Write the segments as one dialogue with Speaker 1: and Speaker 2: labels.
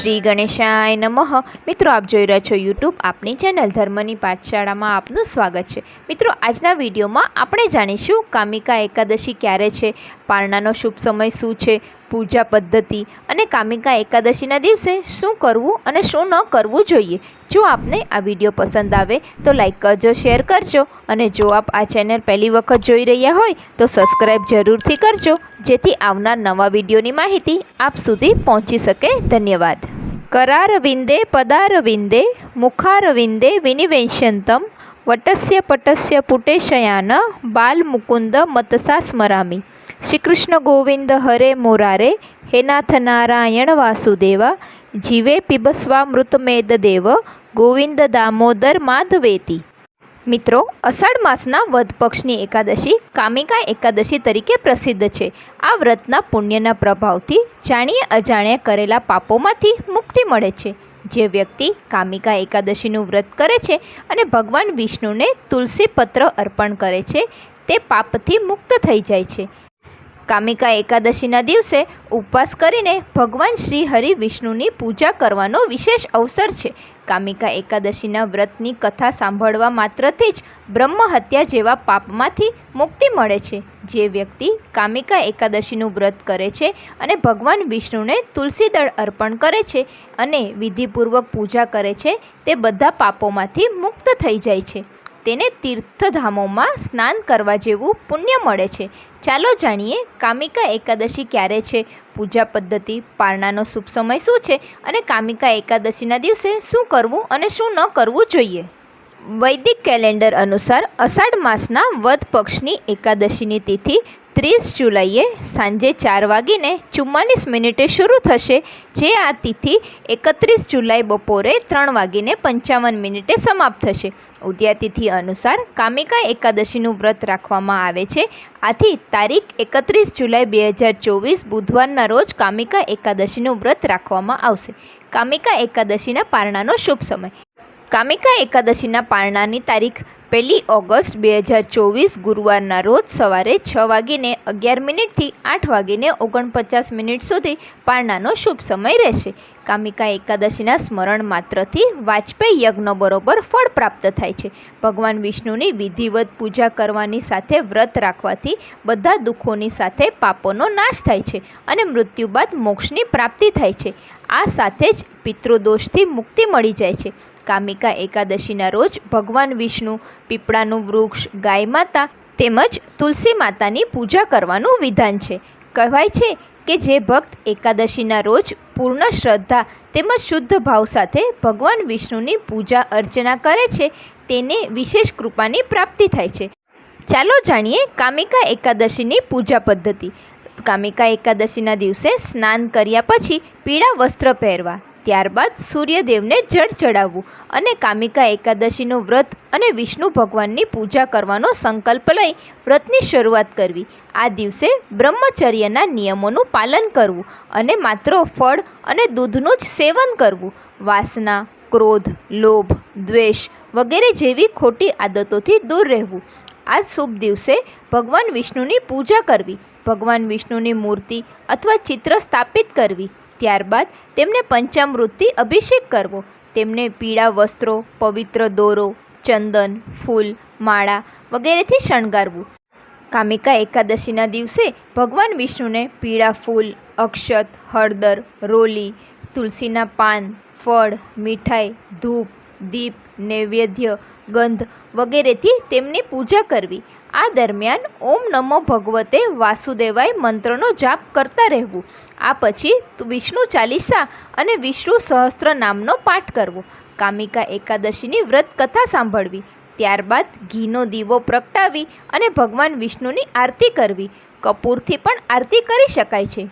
Speaker 1: શ્રી ગણેશાય નમઃ। મિત્રો, આપ જોઈ રહ્યા છો યુટ્યુબ આપણી ચેનલ ધર્મની પાઠશાળામાં આપનું સ્વાગત છે। મિત્રો, આજના વિડીયોમાં આપણે જાણીશું કામિકા એકાદશી ક્યારે છે, પારણાનો શુભ સમય શું છે, પૂજા પદ્ધતિ અને કામિકા એકાદશીના દિવસે શું કરવું અને શું ન કરવું જોઈએ। જો આપને આ વિડીયો પસંદ આવે તો લાઈક કરજો, શેર કરજો અને જો આપ આ ચેનલ પહેલી વખત જોઈ રહ્યા હોય તો સબસ્ક્રાઈબ જરૂરથી કરજો, જેથી આવનાર નવા વિડીયોની માહિતી આપ સુધી પહોંચી શકે। ધન્યવાદ। करारविंदे पदारविंदे मुखारविंदे विनिवेश्यन्तं वटस्य पटस्य पुटेशयान बालमुकुंद मतसा स्मरामि। श्री कृष्ण गोविंद हरे मुरारे हे नाथ नारायण वासुदेवा जीवे पिबस्वामृतमेद देव गोविंद दामोदर माधवेति। મિત્રો, અષાઢ માસના વદ પક્ષની એકાદશી કામિકા એકાદશી તરીકે પ્રસિદ્ધ છે। આ વ્રતના પુણ્યના પ્રભાવથી જાણીએ અજાણ્યા કરેલા પાપોમાંથી મુક્તિ મળે છે। જે વ્યક્તિ કામિકા એકાદશીનું વ્રત કરે છે અને ભગવાન વિષ્ણુને તુલસી પત્ર અર્પણ કરે છે તે પાપથી મુક્ત થઈ જાય છે। કામિકા એકાદશીના દિવસે ઉપવાસ કરીને ભગવાન શ્રી હરિ વિષ્ણુની પૂજા કરવાનો વિશેષ અવસર છે। કામિકા એકાદશીના વ્રતની કથા સાંભળવા માત્રથી જ બ્રહ્મ હત્યા જેવા પાપમાંથી મુક્તિ મળે છે। જે વ્યક્તિ કામિકા એકાદશીનું વ્રત કરે છે અને ભગવાન વિષ્ણુને તુલસીદળ અર્પણ કરે છે અને વિધિપૂર્વક પૂજા કરે છે તે બધા પાપોમાંથી મુક્ત થઈ જાય છે। તેને તીર્થધામોમાં સ્નાન કરવા જેવું પુણ્ય મળે છે। ચાલો જાણીએ કામિકા એકાદશી ક્યારે છે, પૂજા પદ્ધતિ, પારણાનો શુભ સમય શું છે અને કામિકા એકાદશીના દિવસે શું કરવું અને શું ન કરવું જોઈએ। વૈદિક કેલેન્ડર અનુસાર અષાઢ માસના વદ પક્ષની એકાદશીની તિથિ 30 જુલાઈએ સાંજે 4:44 શરૂ થશે, જે આ તિથિ 31 જુલાઈ બપોરે 3:55 સમાપ્ત થશે। ઉદયાતિથિ અનુસાર કામિકા એકાદશીનું વ્રત રાખવામાં આવે છે। આથી તારીખ 31 જુલાઈ 2024 બુધવારના રોજ કામિકા એકાદશીનું વ્રત રાખવામાં આવશે। કામિકા એકાદશીના પારણાનો શુભ સમય। કામિકા એકાદશીના પારણાની તારીખ 1 ઓગસ્ટ 2024 ગુરુવારના રોજ સવારે 6:11 થી 8:49 સુધી પારણાનો શુભ સમય રહેશે। કામિકા એકાદશીના સ્મરણ માત્રથી વાજપેયી યજ્ઞ બરોબર ફળ પ્રાપ્ત થાય છે। ભગવાન વિષ્ણુની વિધિવત પૂજા કરવાની સાથે વ્રત રાખવાથી બધા દુઃખોની સાથે પાપોનો નાશ થાય છે અને મૃત્યુ બાદ મોક્ષની પ્રાપ્તિ થાય છે। આ સાથે જ પિતૃદોષથી મુક્તિ મળી જાય છે। કામિકા એકાદશીના રોજ ભગવાન વિષ્ણુ, પીપળાનું વૃક્ષ, ગાય માતા તેમજ તુલસી માતાની પૂજા કરવાનું વિધાન છે। કહેવાય છે કે જે ભક્ત એકાદશીના રોજ પૂર્ણ શ્રદ્ધા તેમજ શુદ્ધ ભાવ સાથે ભગવાન વિષ્ણુની પૂજા અર્ચના કરે છે તેને વિશેષ કૃપાની પ્રાપ્તિ થાય છે। ચાલો જાણીએ કામિકા એકાદશીની પૂજા પદ્ધતિ। કામિકા એકાદશીના દિવસે સ્નાન કર્યા પછી પીળા વસ્ત્ર પહેરવા, ત્યારબાદ સૂર્યદેવને જળ ચડાવવું અને કામિકા એકાદશીનું વ્રત અને વિષ્ણુ ભગવાનની પૂજા કરવાનો સંકલ્પ લઈ વ્રતની શરૂઆત કરવી। આ દિવસે બ્રહ્મચર્યના નિયમોનું પાલન કરવું અને માત્ર ફળ અને દૂધનું જ સેવન કરવું। વાસના, ક્રોધ, લોભ, દ્વેષ વગેરે જેવી ખોટી આદતોથી દૂર રહેવું। આ શુભ દિવસે ભગવાન વિષ્ણુની પૂજા કરવી, ભગવાન વિષ્ણુની મૂર્તિ અથવા ચિત્ર સ્થાપિત કરવી, ત્યારબાદ તેમને પંચામૃતથી અભિષેક કરવો, તેમને પીળા વસ્ત્રો, પવિત્ર દોરો, ચંદન, ફૂલ, માળા વગેરેથી શણગારવું। કામિકા એકાદશીના દિવસે ભગવાન વિષ્ણુને પીળા ફૂલ, અક્ષત, હળદર, રોલી, તુલસીના પાન, ફળ, મીઠાઈ, ધૂપ, દીપ, નૈવેદ્ય, ગંધ વગેરેથી તેમની પૂજા કરવી। આ દરમિયાન ઓમ નમો ભગવતે વાસુદેવાય મંત્રનો જાપ કરતા રહેવું। આ પછી વિષ્ણુ ચાલીસા અને વિષ્ણુ સહસ્ત્ર નામનો પાઠ કરવો। કામિકા એકાદશીની વ્રત કથા સાંભળવી, ત્યારબાદ ઘીનો દીવો પ્રગટાવી અને ભગવાન વિષ્ણુની આરતી કરવી। કપૂરથી પણ આરતી કરી શકાય છે।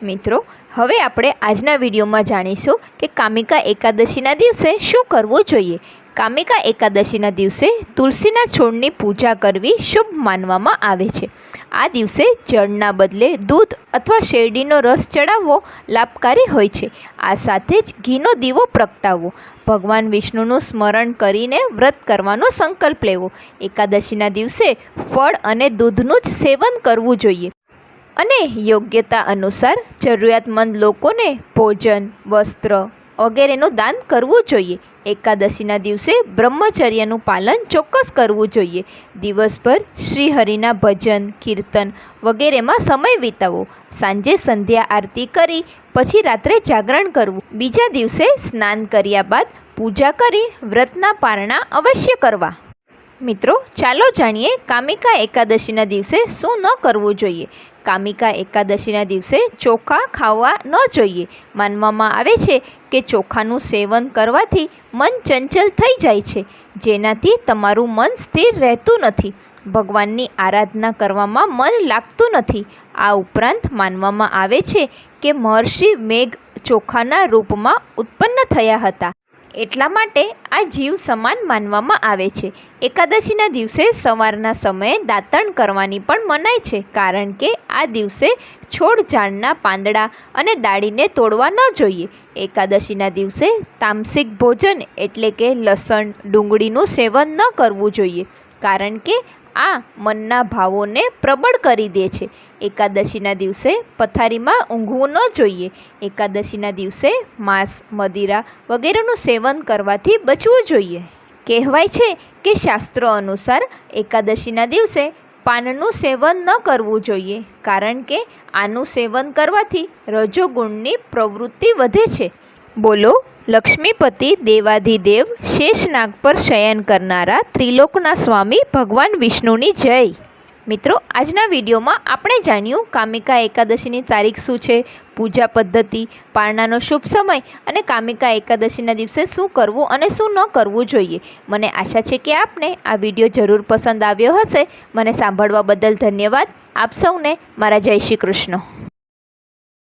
Speaker 1: મિત્રો, હવે આપણે આજના વિડીયોમાં જાણીશું કે કામિકા એકાદશીના દિવસે શું કરવું જોઈએ। કામિકા એકાદશીના દિવસે તુલસીના છોડની પૂજા કરવી શુભ માનવામાં આવે છે। આ દિવસે જળના બદલે દૂધ અથવા શેરડીનો રસ ચડાવવો લાભકારી હોય છે। આ સાથે જ ઘીનો દીવો પ્રગટાવવો, ભગવાન વિષ્ણુનું સ્મરણ કરીને વ્રત કરવાનો સંકલ્પ લેવો। એકાદશીના દિવસે ફળ અને દૂધનું જ સેવન કરવું જોઈએ અને યોગ્યતા અનુસાર જરૂરિયાતમંદ લોકોને ભોજન, વસ્ત્ર, વગેરેનું દાન કરવું જોઈએ. એકાદશીના દિવસે બ્રહ્મચર્યનું પાલન ચોક્કસ કરવું જોઈએ. દિવસભર શ્રીહરિના ભજન, કીર્તન વગેરેમાં સમય વિતાવવો. સાંજે સંધ્યા આરતી કરી પછી રાત્રે જાગરણ કરવું. બીજા દિવસે સ્નાન કર્યા બાદ પૂજા કરી વ્રતના પારણા અવશ્ય કરવા. મિત્રો, ચાલો જાણીએ કામિકા એકાદશીના દિવસે શું ન કરવું જોઈએ. કામિકા એકાદશીના દિવસે ચોખા ખાવા ન જોઈએ. માનવામાં આવે છે કે ચોખાનું સેવન કરવાથી મન ચંચલ થઈ જાય છે, જેનાથી તમારું મન સ્થિર રહેતું નથી. ભગવાનની આરાધના કરવામાં મન લાગતું નથી. આ ઉપરાંત માનવામાં આવે છે કે મહર્ષિ મેઘ ચોખાના રૂપમાં ઉત્પન્ન થયા હતા, એટલા માટે આ જીવ સમાન માનવામાં આવે છે. એકાદશીના દિવસે સવારના સમયે દાંતણ કરવાની પણ મનાય છે, કારણ કે આ દિવસે છોડ ઝાડના પાંદડા અને ડાળીને તોડવા ન જોઈએ. એકાદશીના દિવસે તામસિક ભોજન એટલે કે લસણ, ડુંગળીનું સેવન ન કરવું જોઈએ, કારણ કે આ મનના ભાવોને પ્રબળ કરી દે છે. એકાદશીના દિવસે પથારીમાં ઊંઘવું ન જોઈએ. એકાદશીના દિવસે માંસ, મદિરા વગેરેનું સેવન કરવાથી બચવું જોઈએ. કહેવાય છે કે શાસ્ત્રો અનુસાર એકાદશીના દિવસે પાનનું સેવન ન કરવું જોઈએ, કારણ કે આનું સેવન કરવાથી રજોગુણની પ્રવૃત્તિ વધે છે. બોલો લક્ષ્મીપતિ દેવાધિદેવ શેષનાગ પર શયન કરનારા ત્રિલોકના સ્વામી ભગવાન વિષ્ણુની જય. મિત્રો, આજના વિડીયોમાં આપણે જાણ્યું કામિકા એકાદશીની તારીખ શું છે, પૂજા પદ્ધતિ, પારણાનો શુભ સમય અને કામિકા એકાદશીના દિવસે શું કરવું અને શું ન કરવું જોઈએ. મને આશા છે કે આપને આ વિડીયો જરૂર પસંદ આવ્યો હશે. મને સાંભળવા બદલ ધન્યવાદ. આપ સૌને મારા જય શ્રી કૃષ્ણ.